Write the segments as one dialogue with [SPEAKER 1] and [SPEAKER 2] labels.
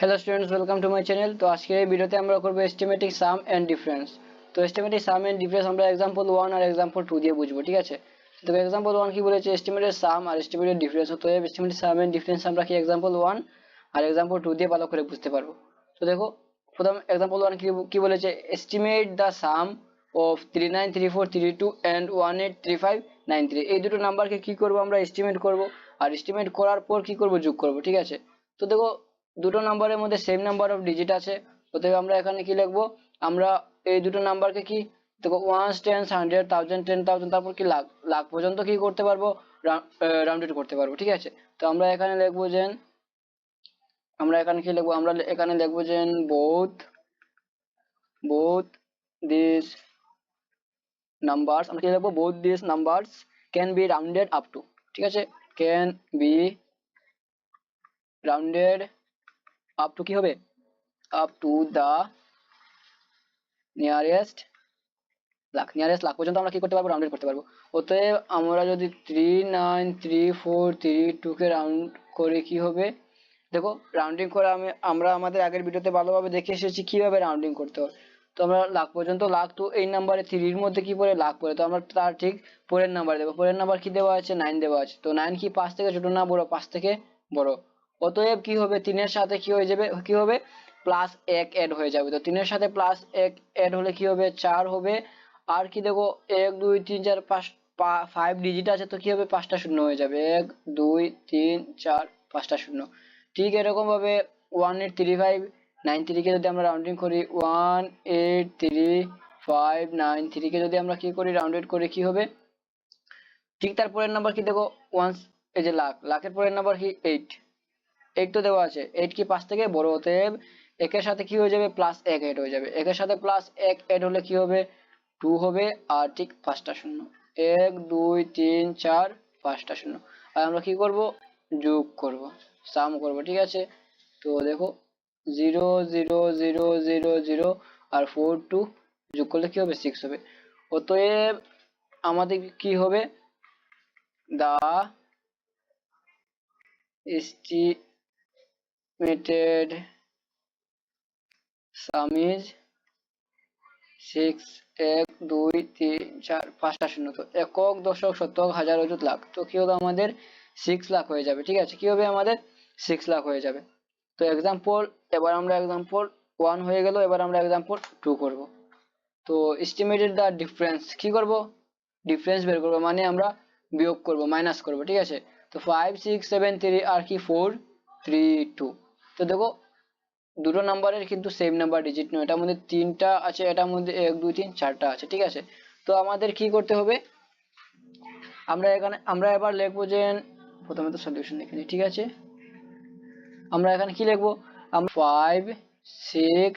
[SPEAKER 1] Hello students, welcome to my channel. तो आज के भिडियोते আমরা করব এস্টিমেটিং সাম এন্ড ডিফারেন্স। তো এস্টিমেটিং সাম এন্ড ডিফারেন্স আমরা एग्जांपल 1 আর एग्जांपल 2 দিয়ে বুঝবো, ঠিক আছে। তো एग्जांपल 1 কি বলেছে, এস্টিমেটেড সাম আর এস্টিমেটেড ডিফারেন্স। তো এস্টিমেটেড সাম এন্ড ডিফারেন্স আমরা কি एग्जांपल 1 আর एग्जांपल 2 দিয়ে ভালো করে বুঝতে পারবো। তো দেখো, প্রথম एग्जांपल 1 কি বলেছে, estimate the sum of 393432 and 183593। এই দুটো নাম্বারকে কি করব, আমরা এস্টিমেট করব। আর এস্টিমেট করার পর কি করব, যোগ করব, ঠিক আছে। তো দেখো, দুটো নাম্বারের মধ্যে সেম নাম্বার অফ ডিজিট আছে, অতএব আমরা এখানে কি লিখবো, আমরা এই দুটো নাম্বারকে কি দেখো, 1 10 100 1000 10000 তারপর কি লাখ লাখ পর্যন্ত কি করতে পারবো, রাউন্ডেড করতে পারবো, ঠিক আছে। তো আমরা এখানে লিখবো যে, আমরা এখানে কি লিখবো, আমরা এখানে লিখবো যে both these numbers, আমরা কি লিখবো, both these numbers can be rounded up to, ঠিক আছে, can be rounded up to কি হবে, up to the nearest lakh, nearest lakh পর্যন্ত আমরা কি করতে পারবো, রাউন্ডেড করতে পারবো। অতএব আমরা যদি 39342 কে রাউন্ড করে কি হবে, দেখো রাউন্ডিং করে আমরা আমাদের আগের ভিডিওতে ভালোভাবে দেখে এসেছি কিভাবে রাউন্ডিং করতে হয়। তো আমরা লাখ পর্যন্ত, লাখ তো এই নাম্বারে 3 এর মধ্যে কি পড়ে, লাখ পড়ে, তো আমরা তার ঠিক পরের নাম্বার দেবো। পরের নাম্বার কি দেওয়া আছে, 9 দেওয়া আছে। তো 9 কি 5 থেকে ছোট না বড়, 5 থেকে বড়। অতএব কি হবে, 3 এর সাথে কি হয়ে যাবে, কি হবে, প্লাস 1 অ্যাড হয়ে যাবে। তো 3 এর সাথে প্লাস 1 অ্যাড হলে কি হবে, 4 হবে। আর কি দেখো, 1 2 3 4 5 ডিজিট আছে, তো কি হবে, 5টা শূন্য হয়ে যাবে। 1 2 3 4 5টা শূন্য। ঠিক এরকম ভাবে 183593 কে যদি আমরা রাউন্ডিং করি, 183593 কে যদি আমরা কি করি, রাউন্ডেড করে কি হবে, ঠিক তার পরের নাম্বার কি দেখো, ওয়ান্স, এই যে লাখ, লাখের পরের নাম্বার কি 8, 8 তো দেওয়া আছে। 8 কি 5 থেকে বড়, অতএব একের সাথে কি হয়ে যাবে, প্লাস 1 এড হয়ে যাবে। একের সাথে প্লাস 1 এড হলে কি হবে, 2 হবে। আর ঠিক 5টা শূন্য, 1 2 3 4 5টা শূন্য। আর আমরা কি করব, যোগ করব, সাম করব, ঠিক আছে। তো দেখো, 0 0 0 0 0 আর 4 2 যোগ করলে কি হবে, 6 হবে। অতএব আমাদের কি হবে, দা estimated sum is 6 1 2 3 4 5টা শূন্য। তো একক দশক শতক হাজার অযুত লাখ, তো কি হবে, আমাদের 6 লাখ হয়ে যাবে, ঠিক আছে। কি হবে, আমাদের 6 লাখ হয়ে যাবে। তো एग्जांपल, এবার আমরা एग्जांपल 1 হয়ে গেল, এবার আমরা एग्जांपल 2 করব। তো এস্টিমেটেড দা ডিফারেন্স কি করব, ডিফারেন্স বের করব, মানে আমরা বিয়োগ করব, মাইনাস করব, ঠিক আছে। তো 5 6 7 3 আর কি 4 3 2। তো দেখো, দুটো নাম্বারের কিন্তু সেম নাম্বার ডিজিট নয়, এটার মধ্যে 3টা আছে, এটার মধ্যে 1 2 3 4টা আছে, ঠিক আছে। তো আমাদের কি করতে হবে, আমরা এবার লিখবো যে, প্রথমে তো সলিউশন লিখে নিই, ঠিক আছে। আমরা এখানে কি লিখবো, আমরা 5 6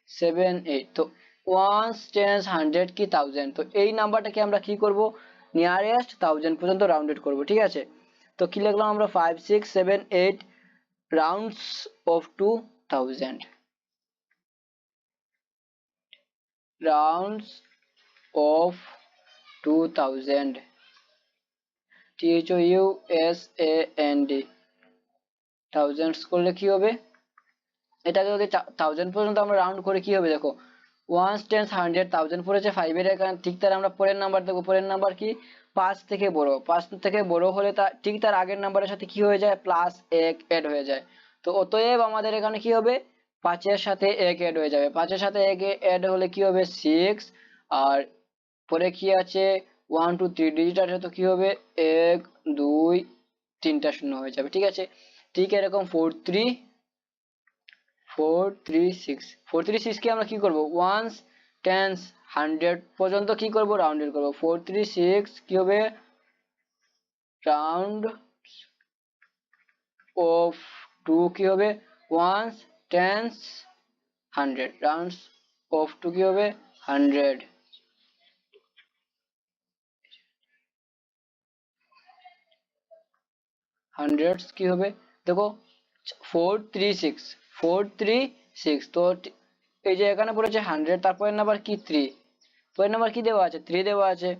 [SPEAKER 1] 7 8। তো 1 10 100 কি 1000, তো এই নাম্বারটাকে আমরা কি করব, নিয়ারেস্ট 1000 পর্যন্ত রাউন্ডেড করব, ঠিক আছে। তো কি লিখলাম আমরা, 5 6 7 8 rounds of 2000, rounds of 2000, THOUSAND, thousands করলে কি হবে, এটাকে যদি 1000 পর্যন্ত আমরা রাউন্ড করে কি হবে, দেখো 1 10 100 1000 পড়েছে 5 এর এখানে, ঠিক তার আমরা পরের নাম্বার দেখো, পরের নাম্বার কি 5 থেকে বড়, 5 থেকে বড় হলে তা ঠিক তার আগের নাম্বারের সাথে কি হয়ে যায়, প্লাস 1 এড হয়ে যায়। তো অতএব আমাদের এখানে কি হবে, 5 এর সাথে 1 এড হয়ে যাবে, 5 এর সাথে 1 এড হলে কি হবে, 6। আর পরে কি আছে, 1 2 3 ডিজিট আছে, তো কি হবে, 1 2 3টা শূন্য হয়ে যাবে, ঠিক আছে। ঠিক এরকম 4 3 4 3 6, 4 3 6 কে আমরা কি করব, 1 10 100 পর্যন্ত কি করব, রাউন্ডেড করব। 4 3 6 কি হবে, রাউন্ড অফ 2 কি হবে, 1 10 100, রাউন্ডস অফ 2 কি হবে, 100। হান্ড্রেডস কি হবে, দেখো 4 3 6 4 3 6। তো এই যে এখানে পড়েছে 100, তারপরের নাম্বার কি 3, পরের নাম্বার কি দেওয়া আছে, 3 দেওয়া আছে।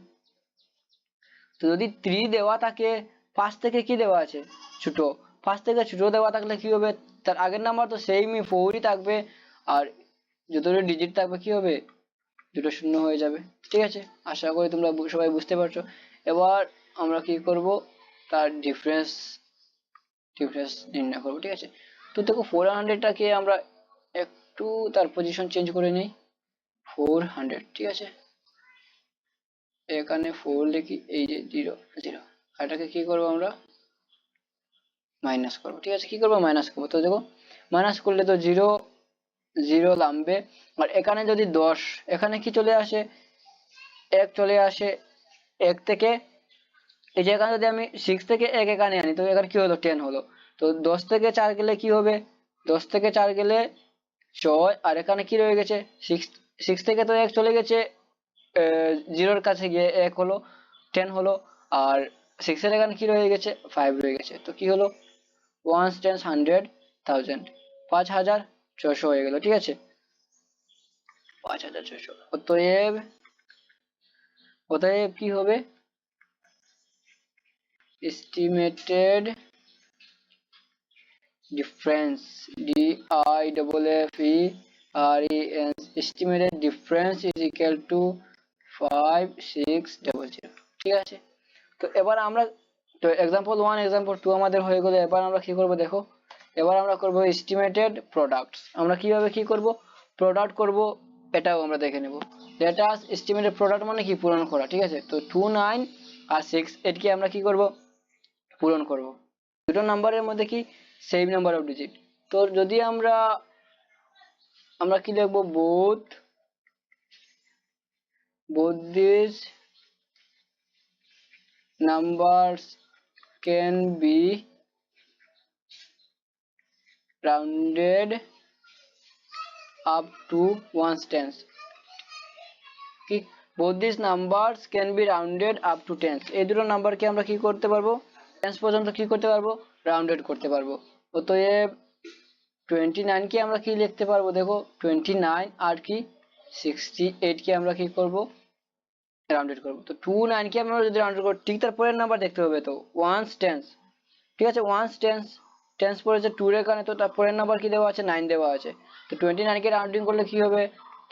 [SPEAKER 1] তো যদি 3 দেওয়া থাকে, 5 থেকে কি দেওয়া আছে, ছোট, 5 থেকে ছোট দেওয়া থাকলে কি হবে, তার আগের নাম্বার তো সেমই 4ই থাকবে, আর যত ডিজিট থাকবে কি হবে, দুটো শূন্য হয়ে যাবে। ঠিক আছে, আশা করি তোমরা সবাই বুঝতে পারছো। এবার আমরা কি করব, তার ডিফারেন্স নির্ণয় করবো। ঠিক আছে, তো দেখো 400টাকে আমরা একটু তার পজিশন চেঞ্জ করে নিই, 400। ঠিক আছে, এখানে 4 লিখি, এই যে 0 0, এটাকে কি করবো আমরা, মাইনাস করবো। ঠিক আছে, কি করবো, মাইনাস করবো। তো দেখো মাইনাস করলে তো 0 0 নামবে, আর এখানে যদি 10, এখানে কি চলে আসে, 1 চলে আসে। 1 থেকে এই যে এখানে যদি আমি 6 থেকে 1 এখানে আনি, তো এখানে কি হলো, 10 হলো। তো 10 থেকে 4 গেলে কি হবে, 10 থেকে 4 গেলে 6, আর এখানে কি রয়ে গেছে, 6 6 থেকে তো 1 চলে গেছে, 0-র কাছে গিয়ে 1 হলো, 10 হলো। আর 6 এর এখানে কি রয়ে গেছে, 5 রয়ে গেছে। তো কি হলো, 1 10 100,000, 5,600 হয়ে গেল। ঠিক আছে, 5,600। অতএব কি হবে, estimated difference, DIFFERENCE, estimated difference is equal to 5600। ঠিক আছে, তো এবার আমরা, তো এক্সাম্পল 1 এক্সাম্পল 2 আমাদের হয়ে গেল। এবার আমরা কি করব দেখো, এবার আমরা করব এস্টিমেটেড প্রোডাক্টস। আমরা কিভাবে কি করব, প্রোডাক্ট করব, এটাও আমরা দেখে নেব। লেট আস এস্টিমেটেড প্রোডাক্ট মানে কি, পূরণ করা। ঠিক আছে, তো 2 9 আর 6 8 কে আমরা কি করব, পূরণ করব। দুটো নাম্বারের মধ্যে কি সেম নাম্বার অফ ডিজিট। তো যদি আমরা আমরা কি লিখবো, both these numbers can be rounded up to 1/10। কি, both these numbers can be rounded up to 10। এই দুটো নাম্বারকে আমরা কি করতে পারবো, 10 পর্যন্ত কি করতে পারবো, রাউন্ডেড করতে পারবো। অতএব 29 কে আমরা কি লিখতে পারবো, দেখো 29 আর কি 68 কে আমরা কি করব, রাউন্ডেড করব। তো 29 কে আমরা যদি রাউন্ডেড করি, ঠিক তার পরের নাম্বার দেখতে হবে, তো 1/10। ঠিক আছে, 1/10 টেন্স পড়েছে 2 এর এখানে, তো তার পরের নাম্বার কি দেওয়া আছে, 9 দেওয়া আছে। তো 29 কে রাউন্ডিং করলে কি হবে,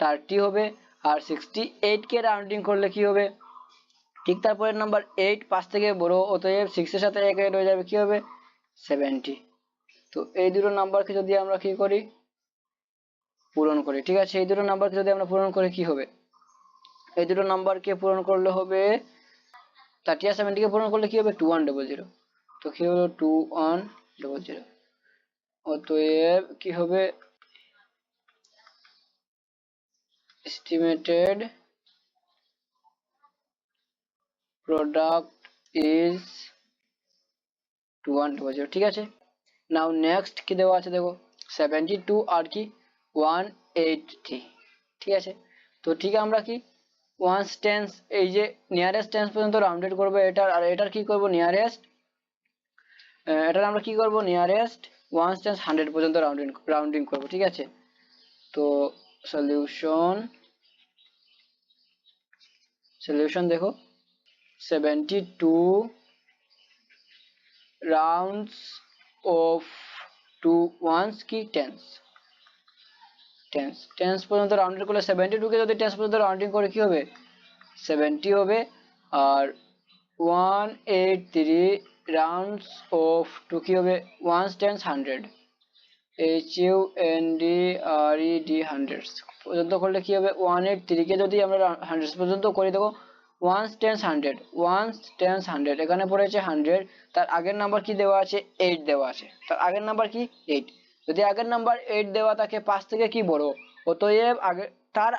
[SPEAKER 1] 30 হবে। আর 68 কে রাউন্ডিং করলে কি হবে, ঠিক তারপরের নাম্বার 8 5 থেকে বড়, অতএব 6 এর সাথে 1 এড হয়ে যাবে, কি হবে, 70। তো এই দুটো নাম্বারকে যদি আমরা কি করি, পূরণ করি। ঠিক আছে, এই দুটো নাম্বারকে যদি আমরা পূরণ করি কি হবে, এই দুটো নাম্বারকে পূরণ করলে হবে, 30 আর 70 কে পূরণ করলে কি হবে, 2100। তো কি হলো, 2100। অতএব কি হবে, estimated product is 2100। ঠিক আছে, নাও নেক্সট কি দেওয়া আছে দেখো, 72 আর কি 183। ঠিক আছে, তো ঠিক আমরা কি 1 টেন্স, এই যে নিয়ারেস্ট টেন্স পর্যন্ত রাউন্ডেড করবো এটার, আর এটার কি করব, নিয়ারেস্ট, এটার আমরা কি করব, নিয়ারেস্ট 1 টেন্স 100 পর্যন্ত রাউন্ডিং করব। ঠিক আছে, তো সলিউশন দেখো, 72 rounds of to ones কি টেন্স পর্যন্ত রাউন্ডিং করলে, 72 কে যদি টেন্স পর্যন্ত রাউন্ডিং করে কি হবে, 70 হবে। আর 183 রাউন্ডস অফ টু কি হবে, 1 টেন্স 100, HUNDRED হান্ড্রেডস পর্যন্ত করলে কি হবে, 183 কে যদি আমরা হান্ড্রেডস পর্যন্ত করে দেবো, 1 টেন্স 100, 1 টেন্স 100, এখানে পড়েছে 100, তার আগের নাম্বার কি দেওয়া আছে, 8 দেওয়া আছে, তার আগের নাম্বার কি 8। যদি আগের নাম্বার 8 দেওয়া থাকে, 5 থেকে কি বড়, অতএব আগে তার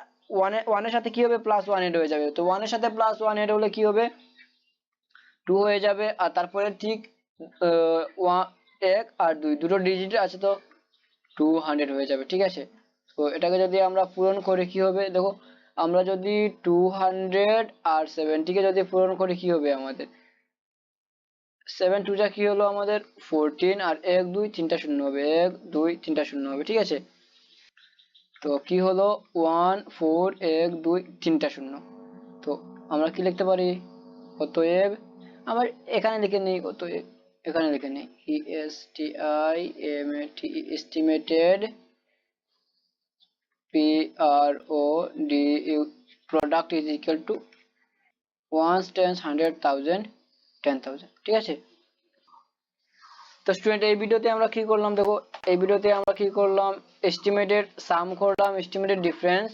[SPEAKER 1] 1 এর সাথে কি হবে, +1 এড হয়ে যাবে। তো 1 এর সাথে +1 এড হলে কি হবে, 2 হয়ে যাবে। আর তারপরে ঠিক 1 আর 2 দুটো ডিজিট আছে, তো 200 হয়ে যাবে। ঠিক আছে, তো এটাকে যদি আমরা পূরণ করি কি হবে, দেখো আমরা যদি 200 আর 70 কে যদি পূরণ করি কি হবে, আমাদের 7 2 যা কি হলো, আমাদের 14, আর 1 2 3টা শূন্য হবে, 1 2 3টা শূন্য হবে। ঠিক আছে, তো কি হলো, 1 4 1 2 3টা শূন্য। তো আমরা কি লিখতে পারি, অতএব আমার এখানে লিখে নিই, অতএব এখানে লিখে নিই ESTIMATE estimated PRODU product is equal to 1 10 100,000 10,000 ঠিক আছে। তো স্টুডেন্ট এই ভিডিওতে আমরা কি করলাম দেখো, এই ভিডিওতে আমরা কি করলাম এস্টিমেটেড সাম করলাম, এস্টিমেটেড ডিফারেন্স,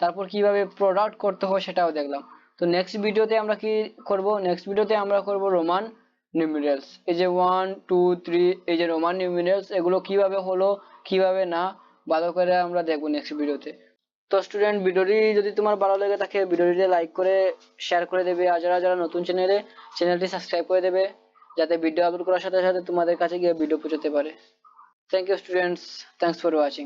[SPEAKER 1] তারপর কিভাবে প্রোডাক্ট করতে হয় সেটাও দেখলাম। তো নেক্সট ভিডিওতে আমরা কি করব, নেক্সট ভিডিওতে আমরা করব রোমান নিউমেরালস। এই যে 1 2 3 এই যে রোমান নিউমেরালস এগুলো কিভাবে হলো কিভাবে না ভালো করে আমরা দেখবো নেক্সট ভিডিওতে। তো স্টুডেন্ট ভিডিওটি যদি তোমার ভালো লেগে থাকে ভিডিওটিতে লাইক করে শেয়ার করে দেবে, আর যারা যারা নতুন চ্যানেলটি সাবস্ক্রাইব করে দেবে যাতে ভিডিও আপলোড করার সাথে সাথে তোমাদের কাছে গিয়ে ভিডিও পৌঁছাতে পারে। Thank you students, thanks for watching.